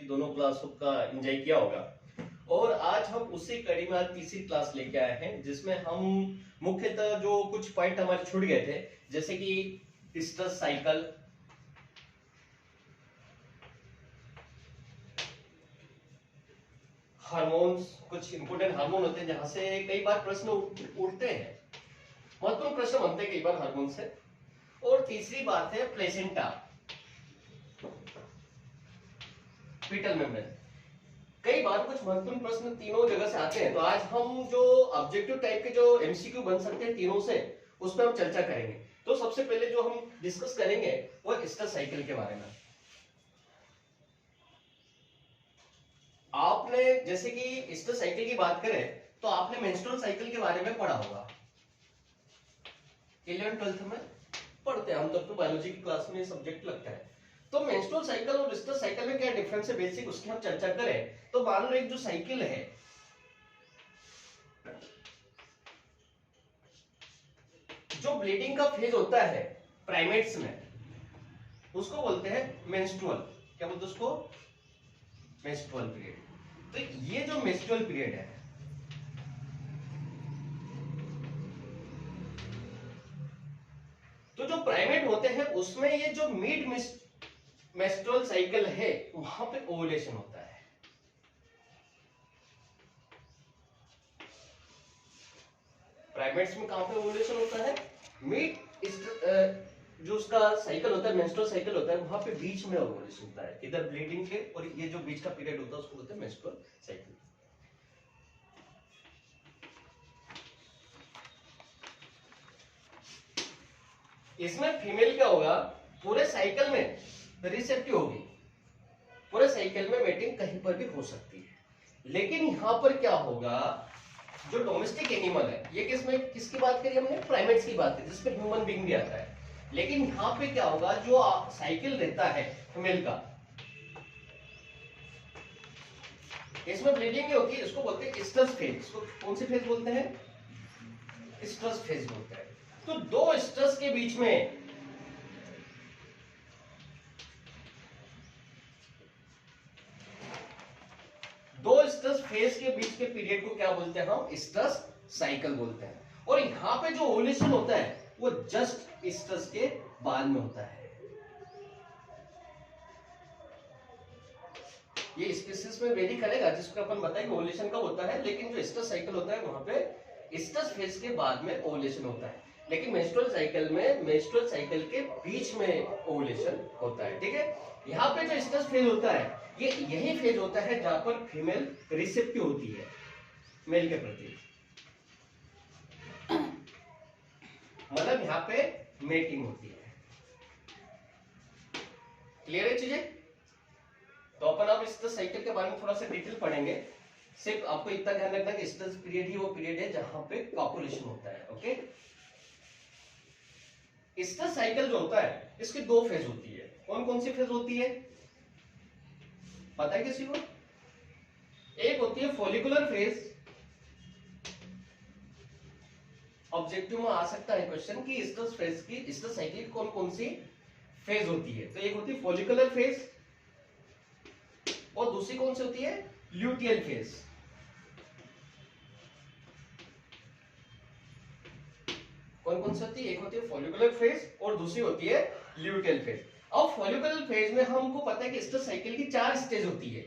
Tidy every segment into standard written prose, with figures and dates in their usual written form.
दोनों क्लासों का एंजॉय किया होगा। और आज हम उसी कड़ी में आज तीसरी क्लास लेके आए हैं, जिसमें हम मुख्यतः जो कुछ पॉइंट हमारे छूट गए थे, जैसे कि स्ट्रेस साइकिल, हार्मोन्स, कुछ इंपोर्टेंट हार्मोन होते हैं जहां से कई बार प्रश्न उठते हैं, महत्वपूर्ण प्रश्न बनते हैं कई बार हार्मोन से। और तीसरी बात है प्लेसेंटा, फीटल मेम्ब्रेन। कई बार कुछ महत्वपूर्ण प्रश्न तीनों जगह से आते हैं, तो आज हम जो ऑब्जेक्टिव टाइप के जो एमसीक्यू बन सकते हैं तीनों से, उस पर हम चर्चा करेंगे। तो सबसे पहले जो हम डिस्कस करेंगे वो स्ट्रेस साइकिल के बारे में। आपने जैसे कि स्ट्रेस साइकिल की बात करें तो आपने मेंस्ट्रुअल साइकिल के बारे में पढ़ा होगा, 11th-12th में पढ़ते हैं आमतौर पर, बायोलॉजी की क्लास में ये सब्जेक्ट लगता है। तो मेंस्ट्रुअल साइकिल और स्ट्रेस साइकिल में क्या डिफरेंस है बेसिक, उसकी हम चर्चा करें। तो मान लो एक जो साइकिल है, जो ब्लीडिंग का फेज होता है प्राइमेट्स में, उसको बोलते हैं मेंस्ट्रुअल। क्या बोलते हैं उसको? Menstrual period. तो ये जो मेंस्ट्रुअल पीरियड है, तो जो प्राइमेट होते हैं उसमें ये जो मिड मेंस्ट्रुअल साइकिल है, वहां पे ओवुलेशन होता है। प्राइमेट्स में कहां पे ओवुलेशन होता है? मिड जो उसका साइकिल होता है, मेंस्ट्रुअल साइकिल होता है, वहां पे बीच में ओवुलेशन होता है, इधर ब्लीडिंग के, और ये जो बीच का पीरियड होता है उसको बोलते हैं मेंस्ट्रुअल साइकिल। इसमें फीमेल क्या होगा, पूरे साइकिल में रिसेप्टिव होगी, पूरे साइकिल में मेटिंग कहीं पर भी हो सकती है। लेकिन यहां पर क्या होगा, जो डोमेस्टिक एनिमल है, ये किसकी बात करी हमने? प्राइमेट्स की बात करी, जिसमें ह्यूमन बीइंग भी आता है। लेकिन यहां पे क्या होगा, जो साइकिल रहता है फीमेल का, इसमें ब्लीडिंग नहीं होती, इसको बोलते हैं स्ट्रेस फेज। इसको कौन से फेज बोलते हैं? स्ट्रेस फेज बोलते हैं। तो दो स्ट्रेस के बीच में स्ट्रेस फेज के बीच के पीरियड को क्या बोलते हैं? हम स्ट्रेस साइकिल बोलते हैं। और यहां पे जो ओवुलेशन होता है वो जस्ट स्ट्रेस के बाद में होता है। ये स्पीशीज में वेरी करेगा, जिसको अपन बताएंगे ओवुलेशन कब होता है, लेकिन जो स्ट्रेस साइकिल होता है वहां पे स्ट्रेस फेज के बाद में ओवुलेशन होता है। लेकिन मेंस्ट्रुअल साइकिल में मेंस्ट्रुअल साइकिल के बीच में ओवुलेशन होता है। ठीक है, यहाँ पे जो स्ट्रेस फेज होता है, ये यही फेज होता है जहां पर फीमेल रिसेप्टिव होती है मेल के प्रति, मतलब यहाँ पे मेटिंग होती है। क्लियर है चीजें? तो अपन अब स्ट्रेस साइकिल के बारे में थोड़ा सा डिटेल पढ़ेंगे। सिर्फ आपको इतना ध्यान रखना कि स्ट्रेस पीरियड ही वो पीरियड है जहां पे कॉपुलेशन होता है। ओके, स्ट्रेस साइकिल जो होता है, इसकी दो फेज होती है। कौन कौन सी फेज होती है पता है किसी को? एक होती है फॉलिकुलर फेज। ऑब्जेक्टिव में आ सकता है क्वेश्चन कि स्ट्रेस फेज की, स्ट्रेस साइकिल की कौन कौन सी फेज होती है। तो एक होती है फॉलिकुलर फेज, और दूसरी कौन सी होती है? Luteal phase. कौन कौन सी होती है? एक होती है फॉलिकुलर फेज और दूसरी होती है ल्यूटियल फेज। अब फॉलिकुलर फेज में हमको पता है कि स्ट्रेस साइकिल की 4 स्टेज होती है।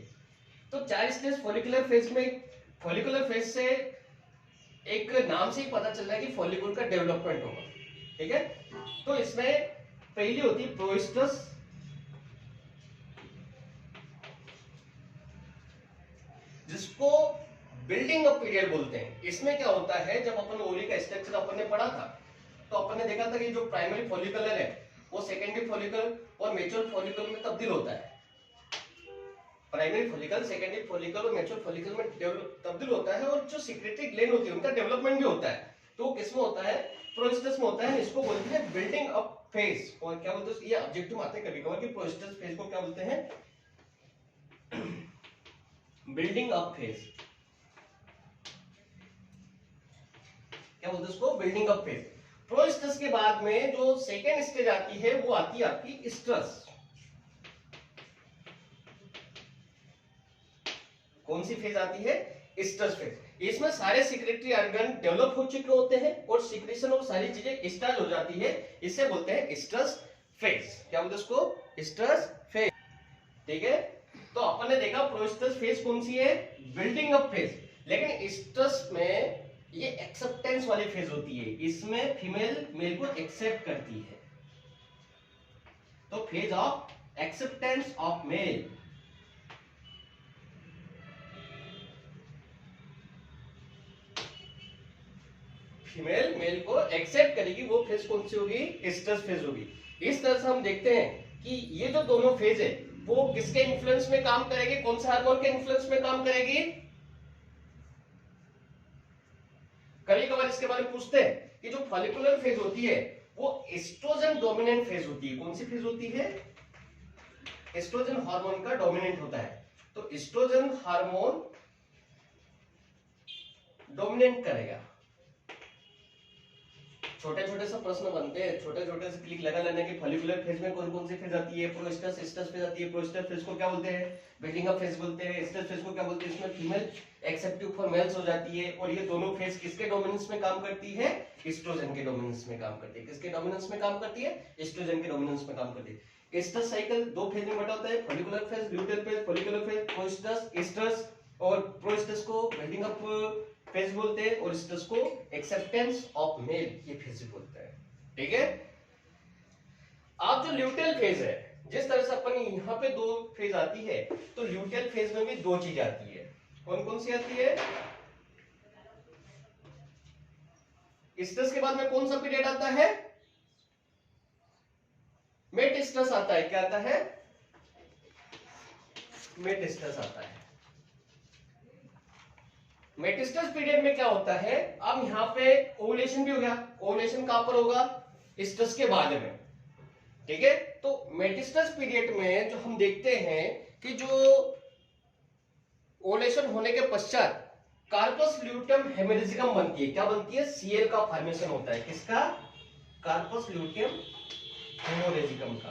तो 4 स्टेज फॉलिकुलर फेज में, फॉलिकुलर फेज से एक नाम से ही पता चल रहा है कि फॉलिकल का डेवलपमेंट होगा। ठीक है, तो इसमें पहली होती है प्रोइस्टस, जिसको बिल्डिंग अप पीरियड बोलते हैं। इसमें क्या होता है, जब अपन ओवरी का स्ट्रक्चर अपन ने पढ़ा था, तो अपन ने देखा था कि जो प्राइमरी फॉलिकुलर है वो सेकेंडरी फॉलिकल और मैच्योर फॉलिकल में तब्दील होता है। प्राइमरी फॉलिकल, सेकेंडरी फॉलिकल और मैच्योर फॉलिकल में तब्दील होता है, और जो सिक्रेटरी ग्लैंड होती है उनका डेवलपमेंट भी होता है। तो किसमें होता है? प्रोइस्टस में होता है। इसको बोलते हैं बिल्डिंग अप फेज। और क्या बोलते हैं, ये ऑब्जेक्टिव में आते हैं कभी कभार कि प्रोइस्टस फेज को क्या बोलते हैं? Building up phase. क्या बोलते हैं उसको? Building up phase. प्रोइस्टस के बाद में जो सेकेंड स्टेज आती है वो आती है आपकी स्ट्रेस। कौन सी फेज आती है? Stress phase. इसमें सारे सिक्रेटरी ऑर्गन डेवलप हो चुके होते हैं और सिक्रेशन और सारी चीजें स्टार्ट हो जाती है, इसे बोलते हैं स्ट्रेस फेज। क्या बोलते हैं उसको? Stress phase. ठीक है, तो अपन ने देखा प्रोस्ट्रेस फेज कौन सी है? Building up phase. लेकिन स्ट्रेस में ये एक्सेप्टेंस वाली फेज होती है, इसमें फीमेल मेल को एक्सेप्ट करती है, तो phase of acceptance of male. Female male को एक्सेप्ट करेगी, वो फेज कौन सी होगी? स्ट्रेस फेज होगी। इस तरह से हम देखते हैं कि ये जो दोनों फेज है वो किसके इन्फ्लुएंस में काम करेगी? कौन से हार्मोन के इन्फ्लुएंस में काम करेगी? कभी कभार इसके बारे में पूछते हैं कि जो फॉलिकुलर फेज होती है वो एस्ट्रोजन डोमिनेंट फेज होती है। कौन सी फेज होती है? एस्ट्रोजन हार्मोन का डोमिनेंट होता है, तो एस्ट्रोजन हार्मोन डोमिनेंट करेगा। छोटे छोटे से प्रश्न बनते हैं, छोटे छोटे से क्लिक लगा लेने की फॉलिकुलर फेज में कौन कौन सी फेज आती है? प्रोस्टेस स्टेस फेज आती है। प्रोस्टेस फेज को क्या बोलते हैं? बिल्डिंग अप फेज बोलते हैं। स्टेस फेज को क्या बोलते हैं? इसमें फीमेल एक्सेप्टिव फॉर मेल्स हो जाती है। और ये दोनों फेज किसके डोमिनेंस में काम करती है? एस्ट्रोजन के डोमिनेंस में काम करती है। किसके डोमिनेंस में काम करती है? एस्ट्रोजन के डोमिनेंस में काम करती है। स्टेस साइकिल दो फेज में बटा होता है, follicular phase, luteal phase. Follicular phase प्रोस्टेस स्टेस, और प्रोस्टेस को बिल्डिंग अप फेज बोलते हैं और स्टेस को एक्सेप्टेंस ऑफ मेल ये फेज बोलते हैं। ठीक है, अब जो ल्यूटेल फेज है, जिस तरह से अपन यहाँ पे दो फेज आती है, तो ल्यूटेल फेज में भी दो चीज आती है। कौन कौन सी आती है? स्ट्रेस के बाद में कौन सा पीरियड आता है? मेट स्ट्रेस आता है। क्या आता है? मेट स्ट्रेस आता है। मेटिस्टस पीरियड में क्या होता है? अब यहाँ पे ओवुलेशन भी हो गया। ओवुलेशन कहां पर होगा? स्ट्रेस के बाद में। ठीक है, तो मेटिस्टस पीरियड में जो हम देखते हैं कि जो ओवुलेशन होने के पश्चात कार्पस ल्यूटियम हेमेरेजिकम बनती है। क्या बनती है? सीएल का फॉर्मेशन होता है। किसका? कार्पस ल्यूटियम हेमेरेजिकम का।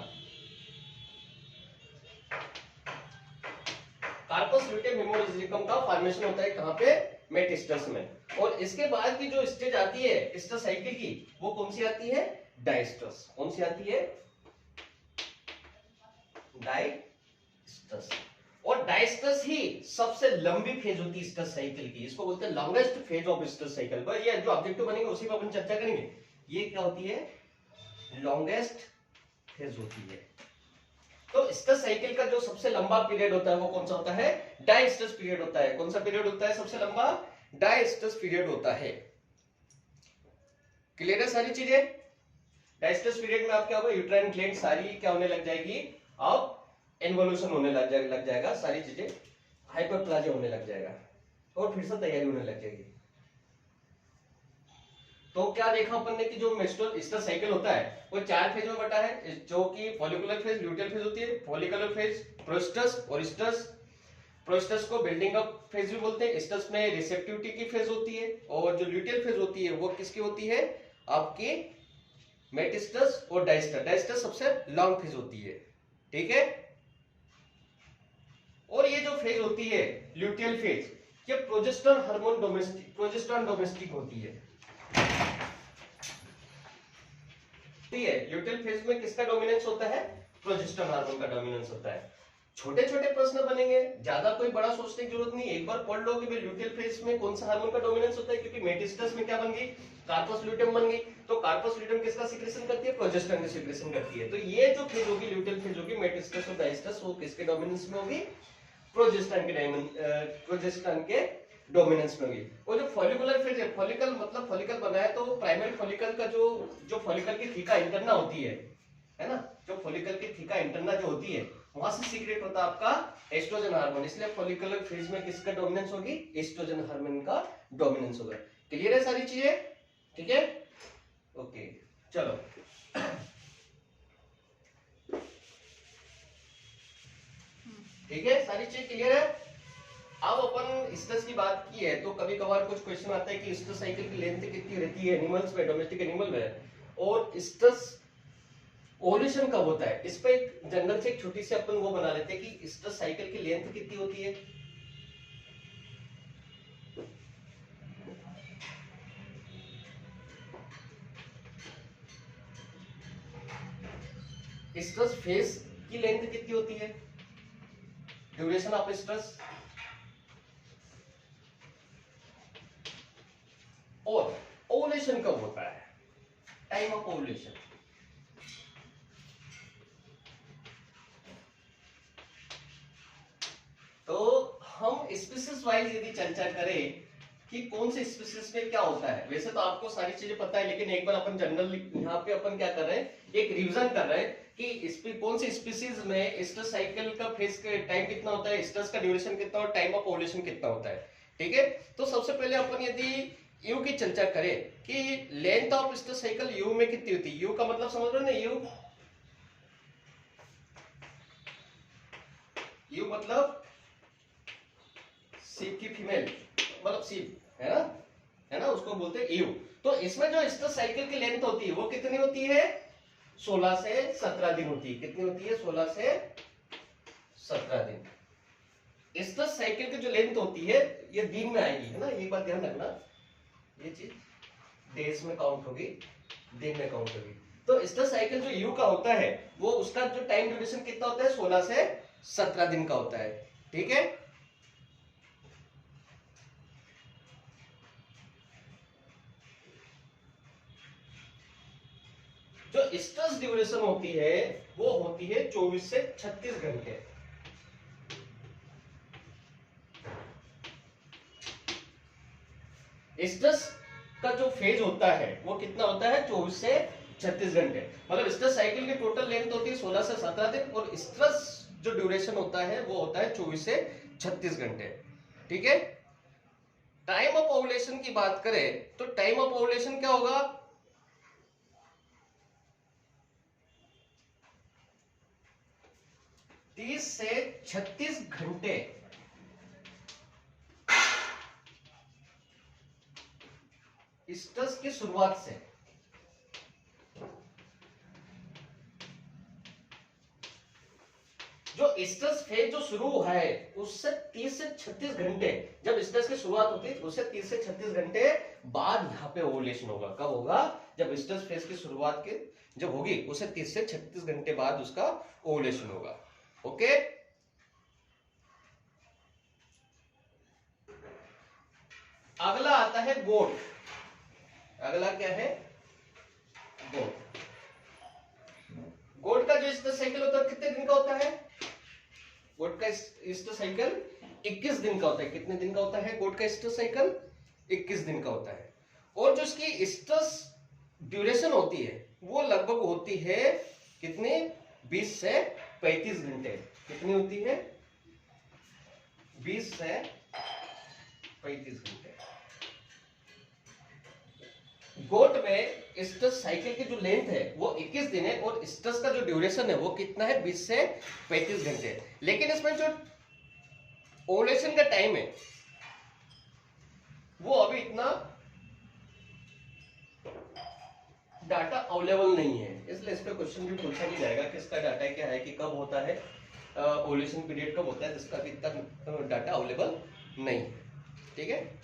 कार्पस ल्यूटियम हेमेरेजिकम का फॉर्मेशन होता है कहां पे? मेटिस्टस में। और इसके बाद की जो स्टेज आती है स्टेस साइकिल की, वो कौन सी आती है? डायस्टस। कौन सी आती है? डायस्टस। और डायस्टस ही सबसे लंबी फेज होती है स्टेस साइकिल की, इसको बोलते हैं longest phase of stress cycle. पर ये जो ऑब्जेक्टिव बनेंगे उसी पर अपन चर्चा करेंगे। ये क्या होती है? लॉन्गेस्ट फेज होती है। तो स्टेस साइकिल का जो सबसे लंबा पीरियड होता है वो कौन सा होता है? डायस्टस पीरियड होता है। कौन सा पीरियड होता है सबसे लंबा? डायस्टस पीरियड होता है। क्लियर है सारी चीजें? डायस्टस पीरियड में आप क्या होगा? यूट्राइन ग्लैंड सारी क्या होने लग जाएगी? अब इन्वोल्यूशन होने लग जाएगा, सारी चीजें हाइपरप्लाजिया होने लग जाएगा और फिर से तैयारी होने लग जाएगी। तो क्या देखा अपन ने कि जो मेस्टोल स्टेस साइकिल होता है वो चार फेज में बटा है, जो कि फॉलिकुलर फेज, ल्यूटियल फेज होती है। फॉलिकुलर फेज प्रोस्टस और स्टेस। प्रोस्टस को बिल्डिंग अप फेज भी बोलते हैं। स्टेस में रिसेप्टिविटी की फेज होती है। और जो ल्यूटियल फेज होती है वो किसकी होती है? आपकी मेटिस्टस और डायस्टस। डायस्टस सबसे लॉन्ग फेज होती है। ठीक है, और ये जो फेज होती है ल्यूटियल फेज, ये प्रोजेस्टेरोन हार्मोन प्रोजेस्टेरोन डोमेस्टिक होती है। ल्यूटियल फेज में किसका डोमिनेंस होता है? प्रोजेस्टेरोन हार्मोन का डोमिनेंस होता है। छोटे छोटे प्रश्न बनेंगे, ज्यादा कोई बड़ा सोचने की जरूरत नहीं। एक बार पढ़ लो कि भाई ल्यूटियल फेज में कौन सा हार्मोन का डोमिनेंस होता है, क्योंकि मेटिस्टस में क्या बन गई? कार्पस ल्यूटियम बन गई। तो कार्पस ल्यूटियम किसका सीक्रेशन करती है? प्रोजेस्टेरोन की सीक्रेशन करती है। तो ये जो फेज होगी ल्यूटियल फेज होगी, मेटिस्टस और डायस्टस, वो किसके डोमिनेंस में होगी? प्रोजेस्टेरोन के डोमिनेंस में होगी। और जो फॉलिकुलर फेज है, फॉलिकल मतलब फॉलिकल बना है, तो प्राइमरी फॉलिकल का जो फॉलिकल की थीका इंटरना होती है ना, जो फॉलिकल की थीका इंटरना जो होती है, वहां से सीक्रेट होता है आपका एस्ट्रोजन हार्मोन। इसलिए फॉलिकुलर फेज में किसका डोमिनेंस होगी? एस्ट्रोजन हार्मोन का डोमिनेंस होगा। क्लियर है सारी चीजें? ठीक है, ओके, चलो। ठीक है, सारी चीज क्लियर है? अब अपन स्टेस की बात की है, तो कभी कभार कुछ क्वेश्चन आता है कि स्टेस साइकिल की लेंथ कितनी रहती है एनिमल्स में, डोमेस्टिक एनिमल में, और स्टेस ओवुलेशन कब होता है। इस पे जनरल से एक छोटी सी अपन वो बना लेते हैं कि स्टेस साइकिल की लेंथ कितनी होती है। स्ट्रेस फेज की लेंथ कितनी होती है, ड्यूरेशन ऑफ स्ट्रेस, और ओवुलेशन कब होता है, टाइम ऑफ ओवुलेशन। तो हम स्पीसीज वाइज यदि चर्चा करें कि कौन से स्पीसीज में क्या होता है, वैसे तो आपको सारी चीजें पता है, लेकिन एक बार अपन जनरल यहाँ पे अपन क्या कर रहे हैं, एक रिवीजन कर रहे हैं कि कौन से स्पीसीज में स्ट्रेस साइकिल का फेज का टाइम कितना होता है, स्ट्रेस का ड्यूरेशन कितना और टाइम ऑफ ओवुलेशन कितना होता है। ठीक है, तो सबसे पहले अपन यदि यू की चर्चा करें कि length of stress cycle you में कितनी होती है, यू का मतलब समझ रहे हो ना, यू मतलब सीप की फीमेल, मतलब सीप है ना, उसको बोलते हैं यू। तो इसमें जो स्ट्रेस साइकिल की लेंथ होती है वो कितनी होती है, 16 से 17 दिन होती है। कितनी होती है, 16 से 17 दिन। स्ट्रेस साइकिल की जो लेंथ होती है ये दिन में आएगी, है ना, ये बात ध्यान रखना, ये चीज डेज में काउंट होगी, दिन में काउंट होगी। तो स्ट्रेस साइकिल जो यू का होता है वो उसका जो टाइम ड्यूरेशन कितना होता है, 16 से 17 दिन का होता है। ठीक है, जो स्ट्रेस ड्यूरेशन होती है वो होती है 24 से 36 घंटे। स्ट्रेस का जो फेज होता है वो कितना होता है, 24 से 36 घंटे। मतलब स्ट्रेस साइकिल की टोटल लेंथ होती है 16 से 17 दिन, और स्ट्रेस जो ड्यूरेशन होता है वो होता है 24 से 36 घंटे। ठीक है, टाइम ऑफ ओवुलेशन की बात करें तो टाइम ऑफ ओवुलेशन क्या होगा, 30 से 36 घंटे स्ट्रेस की शुरुआत से। जो स्ट्रेस फेज जो शुरू हुआ है उससे 30 से 36 घंटे, जब स्ट्रेस की शुरुआत होती है उससे 30 से 36 घंटे बाद यहाँ पे ओवुलेशन होगा। कब होगा, जब स्ट्रेस फेज की शुरुआत के जब होगी उससे 30 से 36 घंटे बाद उसका ओवुलेशन होगा। ओके, अगला आता है गोट। अगला क्या है, गोट। गोट का जो स्ट्रेस साइकिल होता है कितने दिन का होता है, गोट का स्ट्रेस साइकिल 21 दिन का होता है। कितने दिन का होता है गोट का स्ट्रेस साइकिल, 21 दिन का होता है। और जो इसकी स्ट्रेस ड्यूरेशन होती है वो लगभग होती है कितने, 20 से 35 घंटे। कितनी होती है, 20 से 35 घंटे। गोट में स्ट्रेस साइकिल की जो लेंथ है वो 21 दिन है, और स्ट्रेस का जो ड्यूरेशन है वो कितना है, 20 से 35 घंटे। लेकिन इसमें जो ओवुलेशन का टाइम है वो अभी इतना डाटा अवेलेबल नहीं है, इसलिए इस पे क्वेश्चन भी पूछा नहीं जाएगा कि इसका डाटा क्या है, कि कब होता है ओवुलेशन पीरियड, कब होता है, जिसका अभी तक डाटा अवेलेबल नहीं है। ठीक है,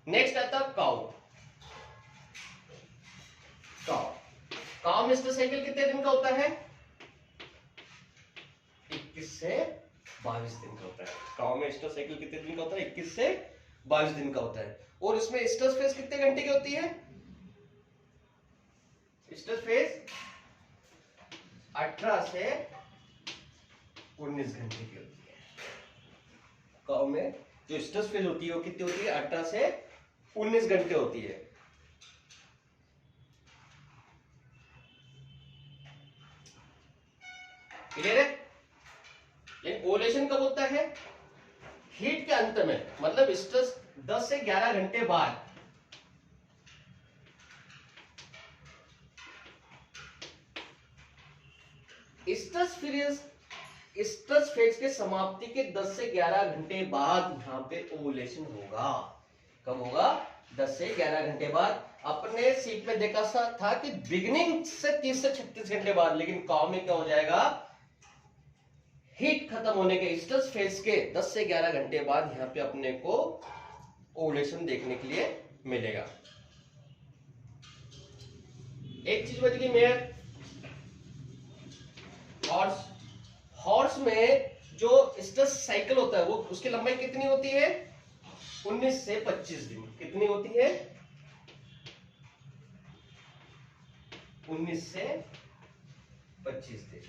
नेक्स्ट आता है काउ। काउ में स्ट्रेस साइकिल कितने दिन का होता है, 21 से 22 दिन का होता है। काउ में स्ट्रेस साइकिल कितने दिन का होता है, 21 से 22 दिन का होता है। और इसमें स्ट्रेस फेज कितने घंटे की होती है, स्ट्रेस फेज 18 से 19 घंटे की होती है। काउ में जो स्ट्रेस फेज होती है वो कितनी होती है, 18 से 19 घंटे होती है। क्लियर है, लेकिन ओवुलेशन कब होता है, हीट के अंत में, मतलब स्ट्रेस 10 से 11 घंटे बाद। स्ट्रेस फेज के समाप्ति के 10 से 11 घंटे बाद यहाँ पे ओवुलेशन होगा। कब होगा, 10 से 11 घंटे बाद। अपने सीट में देखा सा था कि बिगिनिंग से 30 से 36 घंटे बाद, लेकिन काउ में क्या हो जाएगा, हीट खत्म होने के स्ट्रेस फेज के 10 से 11 घंटे बाद यहाँ पे अपने को ओवुलेशन देखने के लिए मिलेगा। एक चीज बच गई मेयर, हॉर्स, हॉर्स में जो स्ट्रेस साइकिल होता है वो उसकी लंबाई कितनी होती है? 19 से 25 दिन। कितनी होती है? 19 से 25 दिन।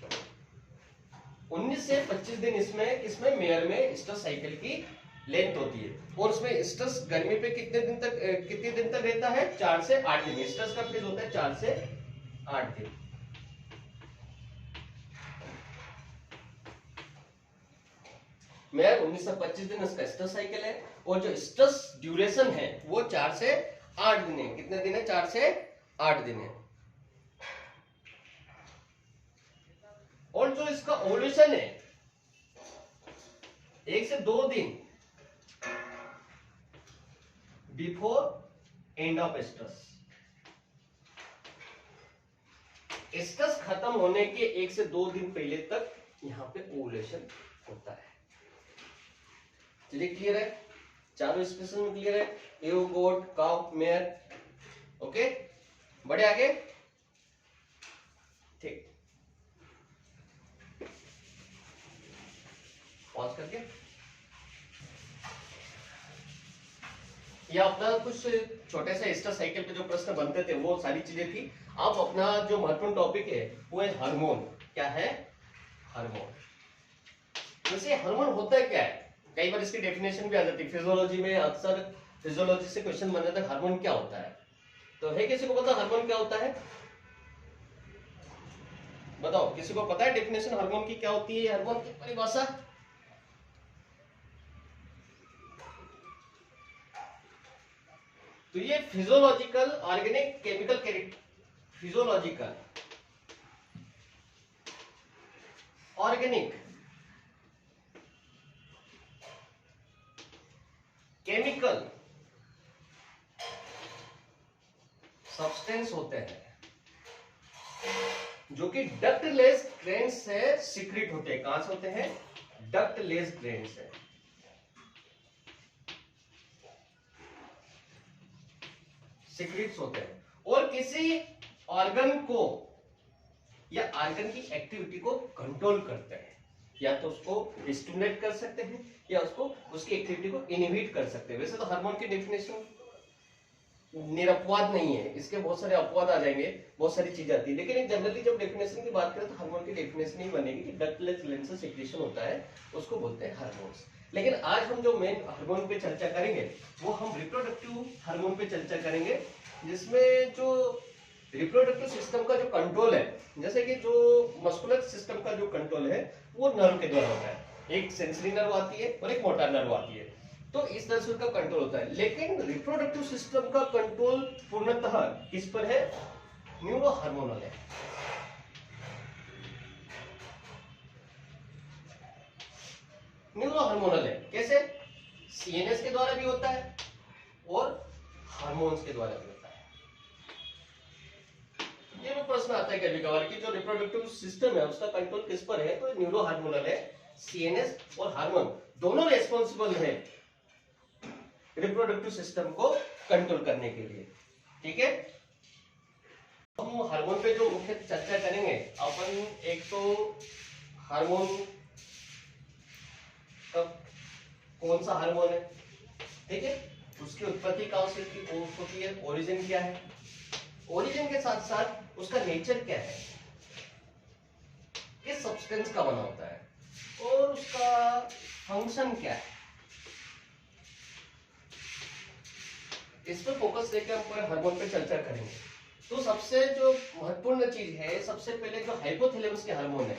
19 से 25 दिन इसमें मेयर में स्ट्रेस साइकिल की लेंथ होती है। और उसमें स्ट्रेस गर्मी पे कितने दिन तक रहता है? 4 से 8 दिन। स्ट्रेस का फेज होता है 4 से 8 दिन। मेयर 19 से 25 दिन इसका स्ट्रेस साइकिल है, और जो स्ट्रेस ड्यूरेशन है वो 4 से 8 दिन है। कितने दिन है? 4 से 8 दिन है। और जो इसका ओवल्यूशन है 1 से 2 दिन before end of stress. Stress खत्म होने के 1 से 2 दिन पहले तक यहां पे ओवल्यूशन होता है। चलिए क्लियर है? चारों स्पेशल में क्लियर है? एव, गोट, काउ, मेयर। ओके, बढ़े आगे। ठीक, पॉज करके या अपना कुछ छोटे से स्ट्रेस साइकिल पे जो प्रश्न बनते थे वो सारी चीजें थी। अब अपना जो महत्वपूर्ण टॉपिक है वो है हार्मोन। क्या है? हार्मोन। वैसे हार्मोन होता है क्या है? कई बार इसकी डेफिनेशन भी आ जाती है फिजियोलॉजी में। अक्सर फिजियोलॉजी से क्वेश्चन बन जाता है हार्मोन क्या होता है। तो है किसी को पता हार्मोन क्या होता है? बताओ, किसी को पता है डेफिनेशन हार्मोन की क्या होती है? हार्मोन की परिभाषा? तो ये physiological organic chemical physiological organic chemical substance होते हैं जो कि डक्टलेस ग्रैंड से सीक्रेट होते हैं। कहां से होते हैं? डक्टलेस ग्रैंड से। सीक्रेट्स होते हैं और किसी ऑर्गन को या ऑर्गन की एक्टिविटी को कंट्रोल करते हैं। या तो उसको स्टिमुलेट कर सकते हैं या उसको उसकी एक्टिविटी को इनहिबिट कर सकते हैं। वैसे तो हार्मोन की डेफिनेशन निरपवाद नहीं है, इसके बहुत सारे अपवाद आ जाएंगे, बहुत सारी चीजें आती है। लेकिन जनरली जब डेफिनेशन की बात करें तो हार्मोन की डेफिनेशन ही बनेगी कि डक्टलेस ग्लैंड से सीक्रेशन होता है, उसको बोलते हैं हार्मोन्स। लेकिन आज हम जो मेन हार्मोन पे चर्चा करेंगे वो हम रिप्रोडक्टिव हार्मोन पे चर्चा करेंगे, जिसमें जो रिप्रोडक्टिव सिस्टम का जो कंट्रोल है, जैसे कि जो मस्कुलर सिस्टम का जो कंट्रोल है वो नर्व के द्वारा होता है। एक सेंसरी नर्व आती है और एक मोटर नर्व आती है, तो इस तरह से उसका कंट्रोल होता है। लेकिन रिप्रोडक्टिव सिस्टम का कंट्रोल पूर्णतः किस पर है? न्यूरो हार्मोनल है। न्यूरो हार्मोनल है। कैसे? सीएनएस के द्वारा भी होता है और हार्मोन्स के द्वारा भी होता है। ये भी प्रश्न आता है कभी कभार कि जो रिप्रोडक्टिव सिस्टम है उसका कंट्रोल किस पर है? तो न्यूरो हार्मोनल है। सीएनएस और हार्मोन दोनों रेस्पॉन्सिबल है रिप्रोडक्टिव सिस्टम को कंट्रोल करने के लिए। ठीक है, हम हार्मोन पे जो मुख्य चर्चा करेंगे अपन, एक तो हार्मोन कौन सा हार्मोन है, ठीक है, उसकी उत्पत्ति कहां से होती है, ओरिजिन क्या है, ओरिजिन के साथ साथ उसका नेचर क्या है, किस सब्सटेंस का बना होता है और उसका फंक्शन क्या है, इस पर फोकस देकर हम पूरे हार्मोन पे चर्चा करेंगे। तो सबसे जो महत्वपूर्ण चीज है, सबसे पहले जो हाइपोथैलेमस के हार्मोन है,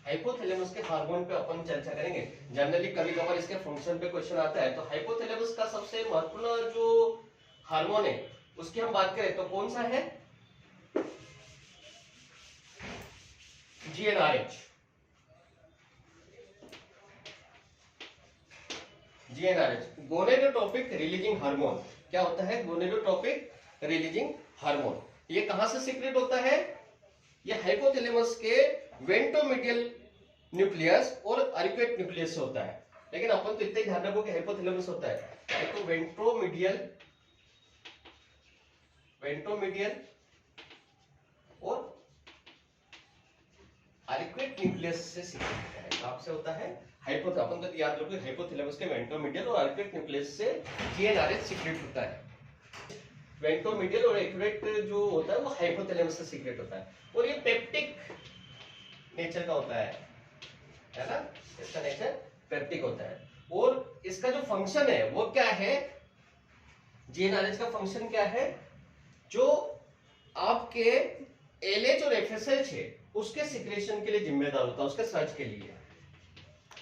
हाइपोथैलेमस के हार्मोन पे अपन चर्चा करेंगे। जनरली कभी कभार इसके फंक्शन पे क्वेश्चन आता है, तो हाइपोथैलेमस का सबसे महत्वपूर्ण जो हार्मोन है उसकी हम बात करें तो कौन सा है? GnRH. GnRH gonadotropic releasing hormone. क्या होता है? Gonadotropic releasing hormone. ये कहां से सीक्रेट होता है? ये हाइपोथैलेमस के वेंट्रोमीडियल न्यूक्लियस और अरिक्वेट न्यूक्लियस से होता है। लेकिन अपन तो इतना ध्यान रखो कि हाइपोथैलेमस होता है तो वेंट्रोमीडियल और आर्कुएट न्यूक्लियस से सीक्रेट होता है। आपसे होता है अपन तो याद रखो हाइपोथैलेमस के वेंट्रोमीडियल और आर्कुएट न्यूक्लियस से जीएनआरएच सीक्रेट होता है। वेंट्रोमीडियल और एक्यूरेट जो होता है वो हाइपोथैलेमस से सीक्रेट होता है और ये पेप्टिक नेचर का होता है ना, इसका नेचर पेप्टिक होता है। और इसका जो फंक्शन है वो क्या है, जीएनआरएच का फंक्शन क्या है, जो आपके एलएच और एफएसएच है उसके सिक्रेशन के लिए जिम्मेदार होता है, उसके सर्च के लिए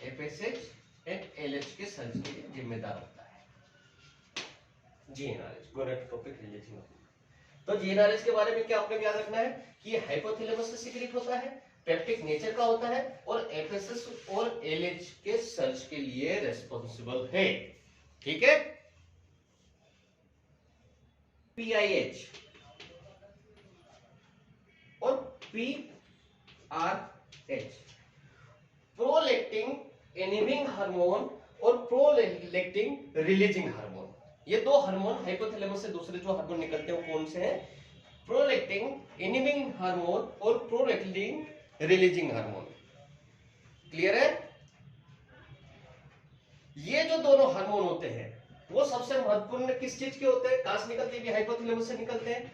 एफएसएच एंड एलएच के सर्च के लिए जिम्मेदार होता है जीएनआरएच, गोनेडोट्रोपिक रिलीजिंग। तो जीएनआरएच के बारे में क्या आपने याद रखना है कि ये हाइपोथैलेमस से सीक्रेट होता है, पेप्टिक नेचर का होता है और एफएसएच और एलएच के सर्च के लिए रेस्पॉन्सिबल है। ठीक है। पीआईएच और पीआरएच, प्रोलैक्टिन इनहिबिटिंग हार्मोन और प्रोलैक्टिन रिलीजिंग हार्मोन, ये दो हार्मोन हाइपोथैलेमस से दूसरे जो हार्मोन निकलते हैं वो कौन से हैं, प्रोलैक्टिन इनहिबिटिंग हार्मोन और प्रोलैक्टिन रिलीजिंग हार्मोन। क्लियर है। ये जो दोनों हार्मोन होते हैं वो सबसे महत्वपूर्ण किस चीज के होते हैं, कहां से निकलते हैं, हाइपोथैलेमस से निकलते हैं।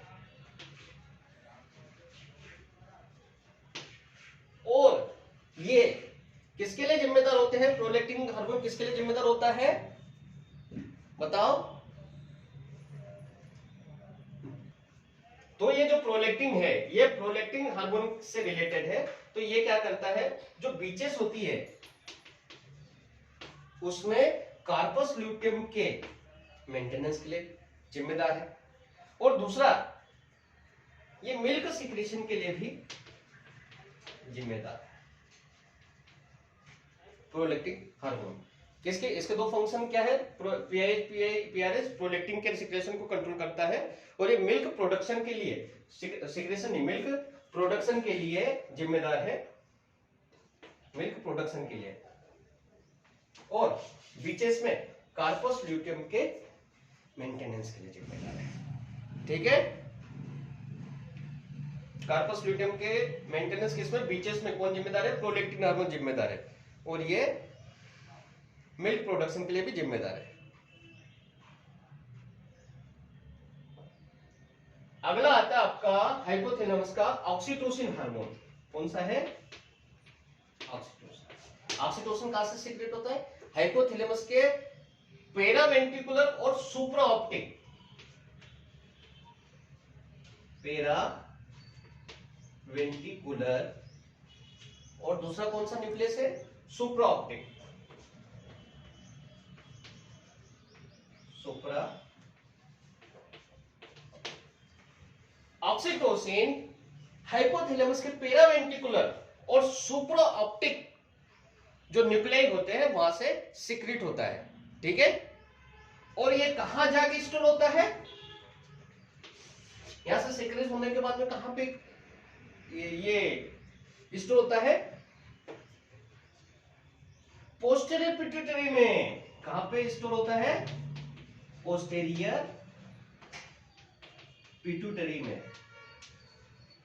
और ये किसके लिए जिम्मेदार होते हैं, प्रोलैक्टिन हार्मोन किसके लिए जिम्मेदार होता है बताओ। तो ये जो प्रोलैक्टिन है ये प्रोलैक्टिन हार्मोन से रिलेटेड है। तो ये क्या करता है, जो बीचेस होती है उसमें कार्पस ल्यूटियम के मेंटेनेंस के लिए जिम्मेदार है और दूसरा ये मिल्क सिक्रेशन के लिए भी जिम्मेदार है प्रोलैक्टिन हार्मोन। किसके, इसके दो फंक्शन क्या है, पीआरएच प्रोलैक्टिन के सिक्रेशन को कंट्रोल करता है और ये मिल्क प्रोडक्शन के लिए, सिक्रेशन नहीं मिल्क प्रोडक्शन के लिए जिम्मेदार है, मिल्क प्रोडक्शन के लिए। और बीचेस में कार्पस ल्यूटियम के मेंटेनेंस के लिए जिम्मेदार है। ठीक है। कार्पस ल्यूटियम के मेंटेनेंस किसमें, बीचेस में कौन जिम्मेदार है, प्रोलैक्टिन हार्मोन जिम्मेदार है और ये मिल्क प्रोडक्शन के लिए भी जिम्मेदार है। अगला आता है आपका हाइपोथैलेमस का ऑक्सीटोसिन हार्मोन। कौन सा है, ऑक्सीटोसिन। ऑक्सीटोसिन कहां से सीक्रेट होता है, हाइपोथैलेमस के पेरावेंट्रिकुलर और सुप्रा ऑप्टिक, पेरावेंट्रिकुलर और दूसरा कौन सा न्यूक्लियस है, सुप्रा ऑप्टिक, सुप्रा। ऑक्सीटोसिन हाइपोथैलेमस के पेरावेंट्रिकुलर और सुप्रा ऑप्टिक जो न्यूक्लियाई होते हैं वहां से सीक्रेट होता है। ठीक है। और ये कहां जाके स्टोर होता है, यहां से सीक्रेट होने के बाद में कहां पे ये स्टोर होता है, पोस्टीरियर पिट्यूटरी में। कहां पे स्टोर होता है, पोस्टीरियर पिट्यूटरी में।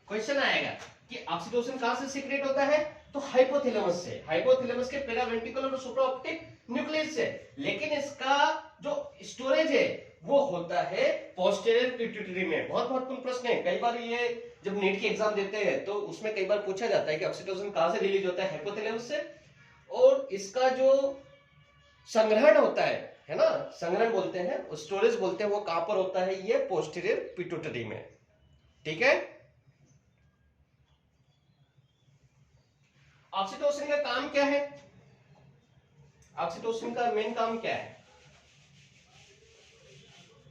क्वेश्चन आएगा कि ऑक्सीटोसिन कहां से सीक्रेट होता है, तो हाइपोथैलेमस से, हाइपोथैलेमस के पेरावेंट्रिकुलर और सुप्रा ऑप्टिक न्यूक्लियस से, लेकिन इसका जो स्टोरेज है वो होता है पोस्टीरियर पिट्यूटरी में। बहुत महत्वपूर्ण प्रश्न है, कई बार ये जब नीट की एग्जाम देते हैं तो उसमें कई बार पूछा जाता है कि ऑक्सीटोसिन कहां से रिलीज होता है, हाइपोथैलेमस से, और इसका जो संग्रहण होता है ना, संग्रहण बोलते हैं, स्टोरेज बोलते हैं, वो कहां पर होता है, ये पोस्टीरियर पिट्यूटरी में। ठीक है। ऑक्सीटोसिन का काम क्या है, ऑक्सीटोसिन का मेन काम क्या है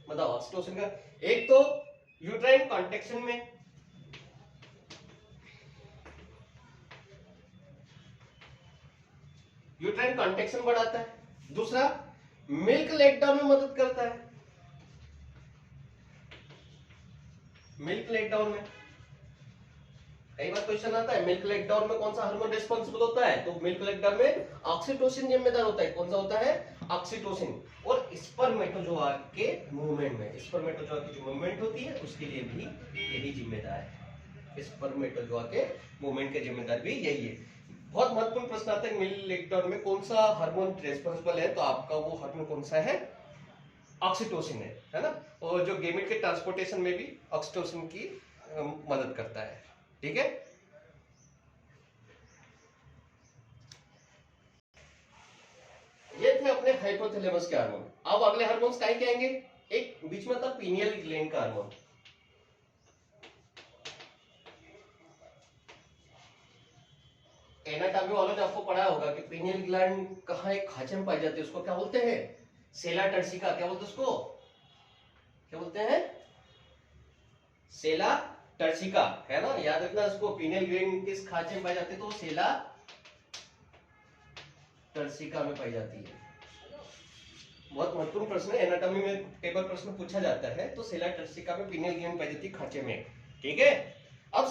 बताओ। ऑक्सीटोसिन का एक तो यूट्राइन कॉन्ट्रैक्शन में, यूट्राइन कॉन्ट्रैक्शन बढ़ाता है, दूसरा मिल्क लेट डाउन में मदद करता है, मिल्क लेट डाउन में। कई बार क्वेश्चन आता है मिल्क लेट डाउन में कौन सा हार्मोन रिस्पॉन्सिबल होता है, तो मिल्क लेट डाउन में ऑक्सीटोसिन जिम्मेदार होता है। कौन सा होता है, ऑक्सीटोसिन। और स्पर्मेटोजोआ के मूवमेंट में, स्पर्मेटोजोआ की जो मूवमेंट होती है उसके लिए भी यही जिम्मेदार है। स्पर्मेटोजोआ के मूवमेंट के जिम्मेदार भी यही है। बहुत महत्वपूर्ण प्रश्न आता है मेल इलेक्ट्रॉन में कौन सा हार्मोन रेस्पॉन्सिबल है, तो आपका वो हार्मोन कौन सा है, ऑक्सीटोसिन है ना। और जो गेमेट के ट्रांसपोर्टेशन में भी ऑक्सीटोसिन की मदद करता है। ठीक है, ये थे अपने हाइपोथैलेमस के हार्मोन। अब अगले हार्मोन्स क्या आएंगे, एक बीच में था पीनियल ग्लैंड का हार्मोन। एनाटॉमी वालों ने आपको पढ़ा होगा कि पीनियल ग्लैंड कहाँ एक खांचे में पाई जाती है, उसको क्या बोलते हैं, सेला टर्सिका। क्या बोलते हैं उसको, क्या बोलते हैं, सेला टर्सिका, है ना। याद रखना इसको, पीनियल ग्लैंड किस खांचे में पाई जाती है, तो सेला टर्सिका में पाई जाती है। बहुत महत्वपूर्ण प्रश्न है, एनाटॉमी में कई बार प्रश्न पूछा जाता है। तो सेला टर्सिका में पीनियल ग्लैंड पाई जाती है खांचे में। ठीक है, अब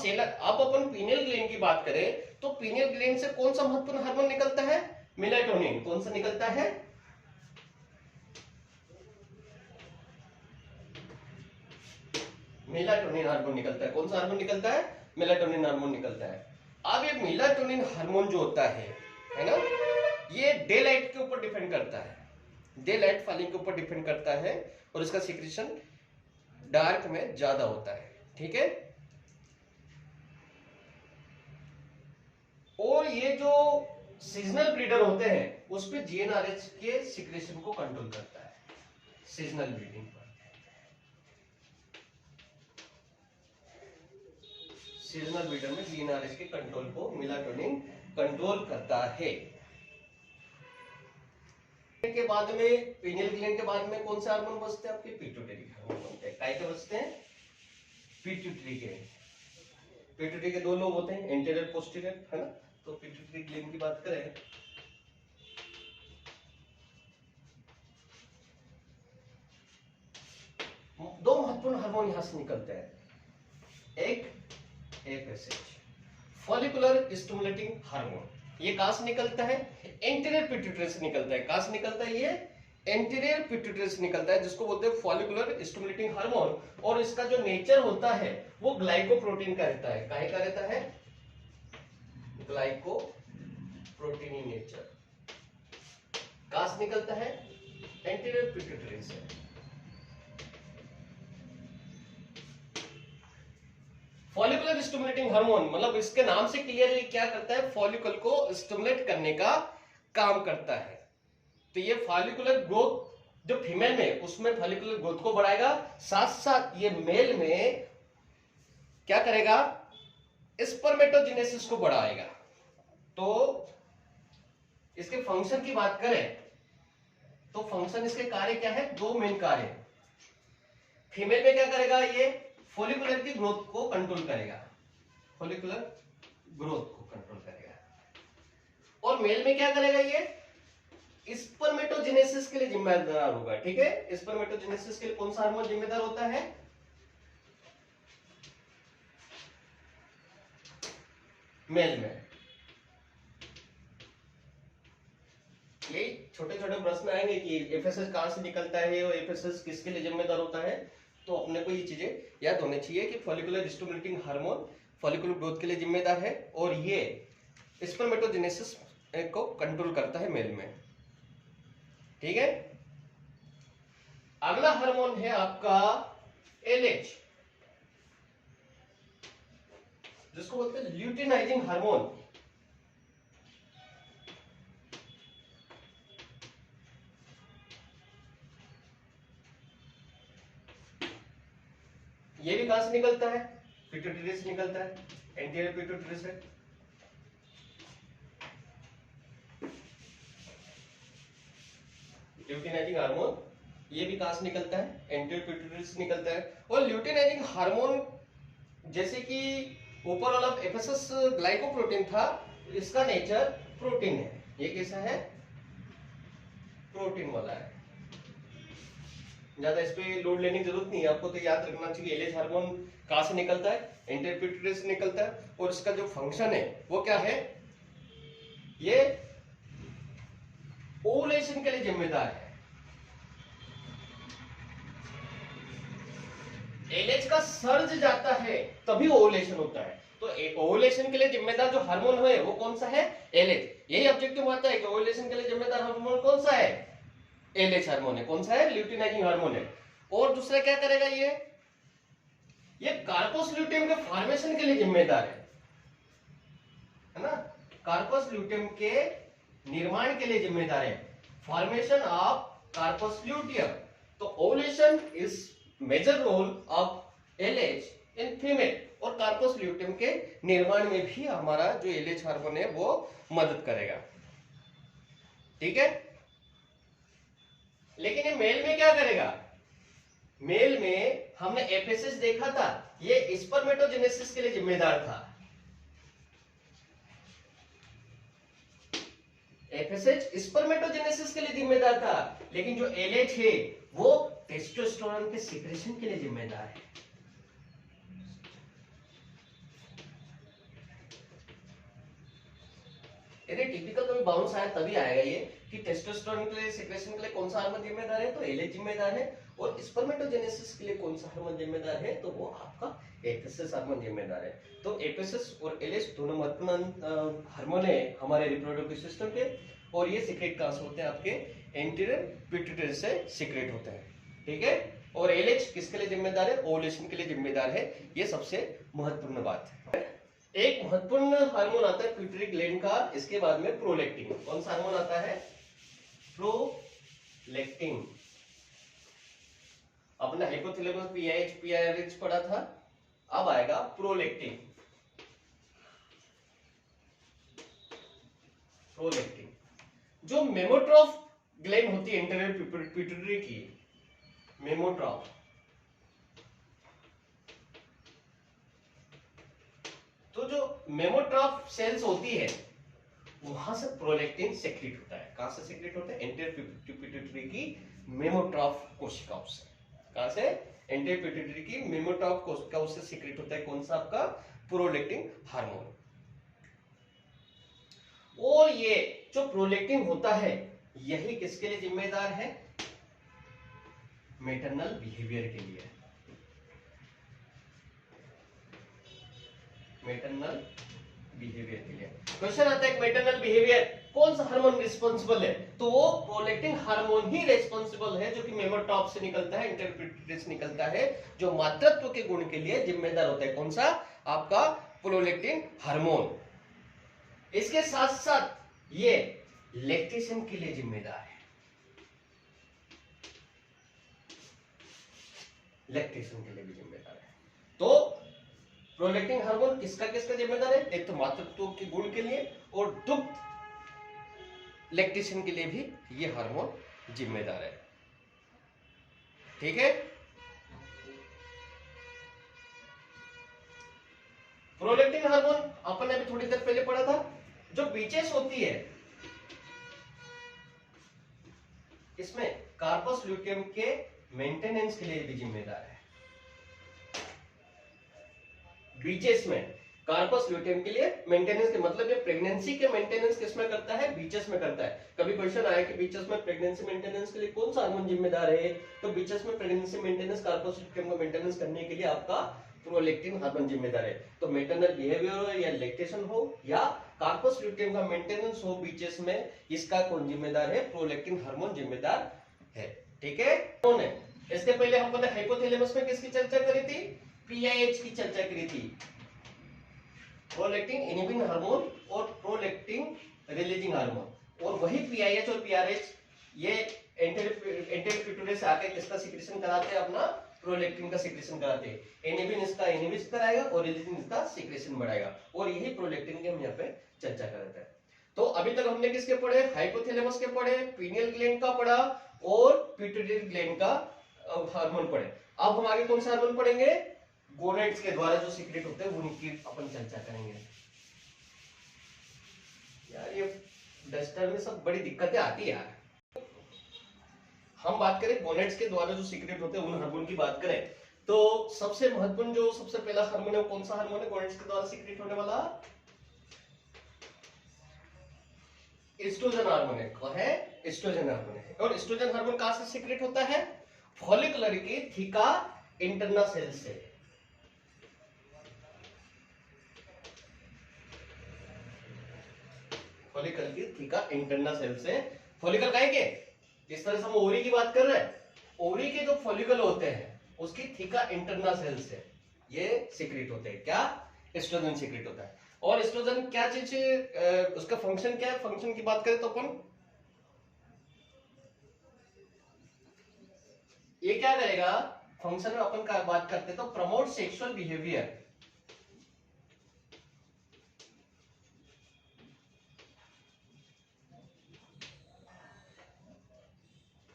अपन पीनियल ग्लैंड की बात करें तो पीनियल ग्लैंड से कौन सा महत्वपूर्ण हार्मोन निकलता है, मेलाटोनिन। कौन सा निकलता है, मेलाटोनिन हार्मोन निकलता है। कौन सा हार्मोन निकलता है, मेलाटोनिन हार्मोन निकलता है। अब ये मेलाटोनिन हार्मोन जो होता है ना, ये डे लाइट के ऊपर डिपेंड करता है, डे लाइट फॉलिंग के ऊपर डिपेंड करता है, और इसका सिक्रेशन डार्क में ज्यादा होता है। ठीक है, और ये जो सीजनल ब्रीडर होते हैं उस पे जीएनआरएच के सिक्रेशन को कंट्रोल करता है, सीजनल ब्रीडिंग पर। सीजनल ब्रीडर में जीएनआरएच के कंट्रोल को मेलाटोनिन कंट्रोल करता है। के बाद में पीनियल ग्लैंड के बाद में कौन सा हार्मोन बचते हैं आपके, पिट्यूटरी हार्मोन बनते हैं। काय के बचते हैं, पिट्यूटरी के। पिट्यूटरी के दो लोब होते हैं, एंटीरियर पोस्टीरियर, है ना। तो पिट्यूटरी ग्लैंड की बात करें, दो महत्वपूर्ण हार्मोन यहां से निकलते हैं, एक एफएसएच, फॉलिकुलर स्टिमुलेटिंग हार्मोन। ये कहां से निकलता है, एंटीरियर पिट्यूटरी से निकलता है। कहां से निकलता है, ये एंटीरियर पिट्यूटरी से निकलता है, जिसको बोलते हैं फॉलिकुलर स्टिमुलेटिंग हार्मोन। और इसका जो नेचर होता है वो ग्लाइकोप्रोटीन का रहता है। काहे का रहता है, ग्लाइकोप्रोटीन नेचर। कहां से निकलता है, एंटीरियर पिट्यूटरी से। फॉलिकुलर स्टिमुलेटिंग हार्मोन मतलब इसके नाम से क्लियरली क्या करता है, फॉलिकल को स्टिमुलेट करने का काम करता है। तो ये फॉलिकुलर ग्रोथ जो फीमेल में, उसमें फॉलिकुलर ग्रोथ को बढ़ाएगा, साथ साथ ये मेल में क्या करेगा, स्पर्मेटोजेनेसिस को बढ़ाएगा। तो इसके फंक्शन की बात करें तो फंक्शन, इसके कार्य क्या है, दो मेन कार्य। फीमेल में क्या करेगा, ये फॉलिकुलर की ग्रोथ को कंट्रोल करेगा, फॉलिकुलर ग्रोथ को कंट्रोल करेगा। और मेल में क्या करेगा, ये स्पर्मेटोजेनेसिस के लिए जिम्मेदार होगा। ठीक है, स्पर्मेटोजेनेसिस के लिए कौन सा हार्मोन जिम्मेदार होता है, मेल में। यही छोटे छोटे प्रश्न आएंगे कि एफएसएस कहां से निकलता है और एफएसएस किसके लिए जिम्मेदार होता है। तो अपने को ये चीजें याद होनी चाहिए कि follicular stimulating hormone follicular growth के लिए जिम्मेदार है, और ये स्पर्मेटोजेनेसिस को कंट्रोल करता है मेल में। ठीक है, अगला हार्मोन है आपका एलएच, जिसको बोलते हैं ल्यूटिनाइजिंग हार्मोन। ये भी कहां से निकलता है, पिट्यूटरी से निकलता है, एंटीरियर पिट्यूटरी से। ल्यूटिनाइजिंग हार्मोन ये भी कहां से निकलता है, एंटीरियर पिट्यूटरी से निकलता है। और ल्यूटिनाइजिंग हार्मोन जैसे कि ऊपर वाला एफएसएस ग्लाइकोप्रोटीन था, इसका नेचर प्रोटीन है। ये कैसा है, प्रोटीन वाला है, ज्यादा इस पे लोड लेने की जरूरत नहीं है। आपको तो याद रखना चाहिए एलएच हार्मोन कहां से निकलता है, एंटीरियर पिट्यूटरी से निकलता है, और इसका जो फंक्शन है वो क्या है, ये ओवुलेशन के लिए जिम्मेदार है। एलएच का सर्ज जाता है तभी ओवुलेशन होता है। तो ओवुलेशन के लिए जिम्मेदार जो हार्मोन है वो कौन सा है? एलएच। यही ऑब्जेक्टिव आता है कि ओवुलेशन के लिए जिम्मेदार हार्मोन कौन सा है? एलएच हार्मोन है। कौन सा है? ल्यूटिनाइजिंग हार्मोन है। और दूसरा क्या करेगा ये कार्पस ल्यूटियम के फॉर्मेशन के लिए जिम्मेदार है ना? कार्पस ल्यूटियम के निर्माण के लिए जिम्मेदार है, फॉर्मेशन ऑफ कार्पस ल्यूटियम। तो ovulation is major role of LH in female, और कार्पस ल्यूटियम के निर्माण में भी हमारा जो एलएच हार्मोन है वो मदद करेगा। ठीक है, लेकिन ये मेल में क्या करेगा? मेल में हमने एफएसएच देखा था, ये स्पर्मेटोजेनेसिस के लिए जिम्मेदार था। एफएसएच स्पर्मेटोजेनेसिस के लिए जिम्मेदार था, लेकिन जो एलएच है वो टेस्टोस्टेरोन के सीक्रेशन के लिए जिम्मेदार है। यदि टिपिकल कभी बाउंस आया तभी आएगा ये कि टेस्टोस्टेरोन के लिए सीक्रेशन के लिए कौन सा हार्मोन जिम्मेदार है? तो एलएच जिम्मेदार है। और स्पर्मेटोजेनेसिस के लिए कौन सा हार्मोन जिम्मेदार है? तो वो आपका एफएसएस हार्मोन जिम्मेदार है। तो एफएसएस और एलएच दोनों महत्वपूर्ण हार्मोन है हमारे रिप्रोडक्टिव सिस्टम के, और ये सीक्रेट कहां से होते हैं? आपके एंटीरियर पिट्यूटरी से सीक्रेट होते हैं। ठीक है, और एलएच किसके लिए जिम्मेदार है? ओवुलेशन के लिए जिम्मेदार है। ये सबसे महत्वपूर्ण बात है। एक महत्वपूर्ण हार्मोन आता है पिट्यूटरी ग्लैंड का, इसके बाद में प्रोलैक्टिन। कौन सा हार्मोन आता है? प्रोलैक्टिन। अपने हाइपोथैलेमस पीआईएच पढ़ा था, अब आएगा प्रोलैक्टिन। प्रोलैक्टिन जो मेमोट्रॉफ ग्लैंड होती है एंटीरियर पिट्यूटरी की, मेमोट्रॉफ, तो जो मेमोट्रॉफ सेल्स होती है वहां से प्रोलैक्टिन सेक्रेट होता है। कहां से सेक्रेट होता है? एंटीरियर पिट्यूटरी की मेमोट्रॉफ कोशिकाओं से। कहां से? एंटीरियर पिट्यूटरी की मेमोट्रॉफ कोशिकाओं से सेक्रेट होता है। कौन सा? आपका प्रोलैक्टिन हार्मोन। और ये जो प्रोलैक्टिन होता है यही किसके लिए जिम्मेदार है? मैटरनल बिहेवियर के लिए। मैटरनल बिहेवियर के लिए क्वेश्चन आता है, मैटरनल बिहेवियर कौन सा हार्मोन रिस्पॉन्सिबल है? तो वो प्रोलैक्टिन हार्मोन ही रिस्पॉन्सिबल है, जो कि मेमोट्रॉफ से निकलता है, एंटीरियर पिट्यूटरी से निकलता है, जो मातृत्व के गुण के लिए जिम्मेदार होता है। कौन सा? आपका प्रोलैक्टिन हार्मोन। इसके साथ साथ ये लैक्टेशन के लिए जिम्मेदार है। लैक्टेशन के लिए भी जिम्मेदार है। तो प्रोलैक्टिन हार्मोन किसका किसका जिम्मेदार है? एक तो मातृत्व के गुण के लिए, और दुग्ध लैक्टेशन के लिए भी ये हार्मोन जिम्मेदार है। ठीक है, प्रोलैक्टिन हार्मोन अपन ने अभी थोड़ी देर पहले पढ़ा था, जो बीचेस होती है इसमें कार्पस ल्यूटियम के मेंटेनेंस के लिए भी जिम्मेदार है। बीचेस में कार्पस ल्यूटियम के लिए मेंटेनेंस के मतलब ये प्रेगनेंसी के मेंटेनेंस किसमें करता है? बीचेस में करता है। कभी क्वेश्चन आया कि बीचेस में प्रेगनेंसी मेंटेनेंस के लिए कौन सा हार्मोन जिम्मेदार है? तो बीचेस में प्रेगनेंसी मेंटेनेंस, कार्पस ल्यूटियम को मेंटेनेंस करने के लिए आपका प्रोलैक्टिन हार्मोन जिम्मेदार है। तो मैटरनल बिहेवियर हो या लैक्टेशन हो या कार्पस ल्यूटियम का मेंटेनेंस हो बीचेस में, इसका कौन जिम्मेदार है? प्रोलैक्टिन हार्मोन जिम्मेदार है। ठीक है, कौन है? इसके पहले हम लोगों ने हाइपोथैलेमस में किसकी चर्चा करी थी? पीआईएच की चर्चा करी थी। प्रोलैक्टिन इनहिबिटिंग हार्मोन और प्रोलैक्टिन रिलीजिंग हार्मोन, और वही पीआईएच और पीआरएच ये एंटीरियर पिट्यूटरी से आके किसका सीक्रेशन कराते हैं? अपना प्रोलैक्टिन का सीक्रेशन कराते हैं। इनहिबिन इसका इनहिबिशन कराएगा और रिलीजिंग इसका सीक्रेशन बढ़ाएगा, और यही प्रोलैक्टिन की हम यहाँ पे चर्चा करते हैं। तो अभी तक हमने किसके पढ़े? हाइपोथैलेमस के पढ़े, पीनियल ग्लैंड का पढ़ा और पिट्यूटरी ग्लैंड का हार्मोन पढ़े। अब हम आगे कौन सा हार्मोन पढ़ेंगे? गोनेड्स के द्वारा जो सीक्रेट होते हैं उनकी अपन चर्चा करेंगे। यार ये डस्टर में सब बड़ी दिक्कतें आती है यार। हम बात करें गोनेड्स के द्वारा जो सीक्रेट होते हैं उन हार्मोन की बात करें, तो सबसे महत्वपूर्ण जो सबसे पहला हार्मोन है वो कौन सा हार्मोन है गोनेड्स के द्वारा सीक्रेट होने वाला? एस्ट्रोजन हार्मोन है। कौन है? एस्ट्रोजन हार्मोन है। और एस्ट्रोजन हार्मोन कहां से सीक्रेट होता है? फॉलिकुलर के थीका इंटरना सेल से। फॉलिकल की थीका इंटरना सेल से। फॉलिकल काहे के, जिस तरह से हम ओवरी की बात कर रहे हैं, ओवरी के जो फॉलिकल होते हैं उसकी थीका इंटरना सेल से ये सीक्रेट होते हैं। क्या? एस्ट्रोजन सीक्रेट होता है। और एस्ट्रोजन क्या चीज, उसका फंक्शन क्या है? फंक्शन की बात करें तो अपन ये क्या करेगा, फंक्शन में अपन का बात करते तो promote sexual behaviour.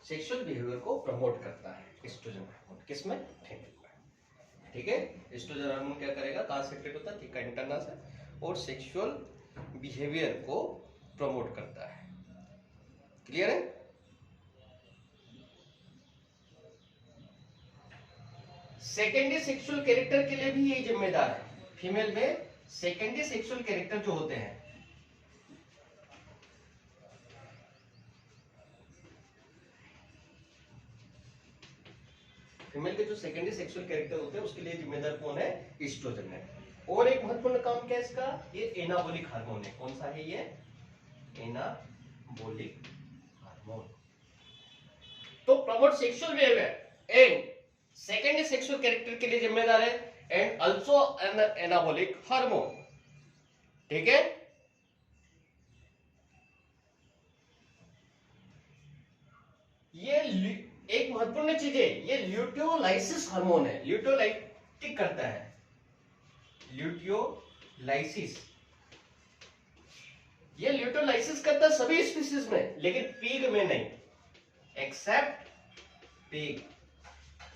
Sexual behaviour को प्रमोट करता है एस्ट्रोजन हार्मोन, किसमें? फीमेल में। ठीक है, एस्ट्रोजन हार्मोन क्या करेगा, कहां सीक्रेट होता है? थीका इंटरना से, और सेक्सुअल बिहेवियर को प्रमोट करता है। क्लियर है? सेकेंडरी सेक्सुअल कैरेक्टर के लिए भी ये जिम्मेदार है। फीमेल में सेकेंडरी सेक्सुअल कैरेक्टर जो होते हैं, फीमेल के जो सेकेंडरी सेक्सुअल कैरेक्टर होते हैं उसके लिए जिम्मेदार कौन है? एस्ट्रोजन है। और एक महत्वपूर्ण काम क्या है इसका, ये एनाबोलिक हार्मोन है। कौन सा है ये? Anabolic hormone. तो promote sexual behaviour and secondary sexual character के लिए जिम्मेदार है, and also an anabolic hormone. ठीक है, ये एक महत्वपूर्ण चीज है, ये ल्यूटियोलाइसिस हार्मोन है, ल्यूटियोलाइटिक करता है, ल्यूटियोलाइसिस। ये ल्यूटियोलाइसिस करता है सभी स्पीसीज में, लेकिन पीग में नहीं, एक्सेप्ट पीग।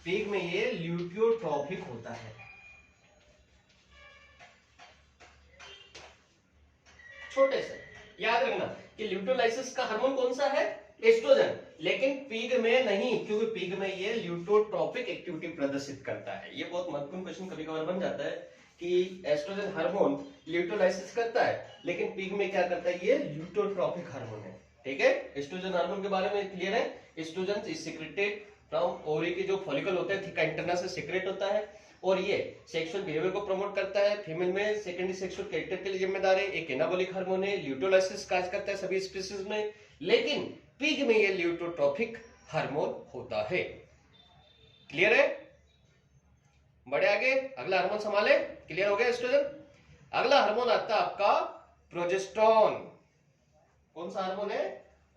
पीग में ये ल्यूटियोट्रॉपिक होता है। छोटे से याद रखना कि ल्यूटियोलाइसिस का हार्मोन कौन सा है? एस्ट्रोजन। लेकिन पीग में नहीं, क्योंकि पीग में ये ल्यूटियोट्रॉपिक एक्टिविटी प्रदर्शित करता है। ये बहुत महत्वपूर्ण क्वेश्चन कभी कभार बन जाता है कि एस्ट्रोजन हार्मोन ल्यूटियोलाइसिस करता है, लेकिन पीग में क्या करता है? ये ल्यूटियोट्रॉपिक हार्मोन है। ठीक है, एस्ट्रोजन हार्मोन के बारे में क्लियर है? Estrogen is secreted from ovary के जो फॉलिकल होते हैं, थीका इंटरना से सीक्रेट होता है, और ये सेक्सुअल बिहेवियर को प्रमोट करता है। फीमेल में सेकेंडरी सेक्सुअल कैरेक्टर के लिए जिम्मेदार है। एक एनाबोलिक हार्मोन है, ल्यूटियोलाइसिस कार्य करता है सभी स्पीशीज में, लेकिन पिग में ये ल्यूटियोट्रॉपिक हार्मोन होता है। क्लियर है? बढ़े आगे, अगला हार्मोन संभाले। क्लियर हो गया एस्ट्रोजन? अगला हार्मोन आता है आपका प्रोजेस्टेरॉन। कौन सा हार्मोन है?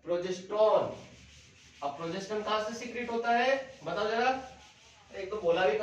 प्रोजेस्टेरॉन। अब प्रोजेस्टेरॉन कहां से सीक्रेट होता है बताओ जरा, एक तो बोला भी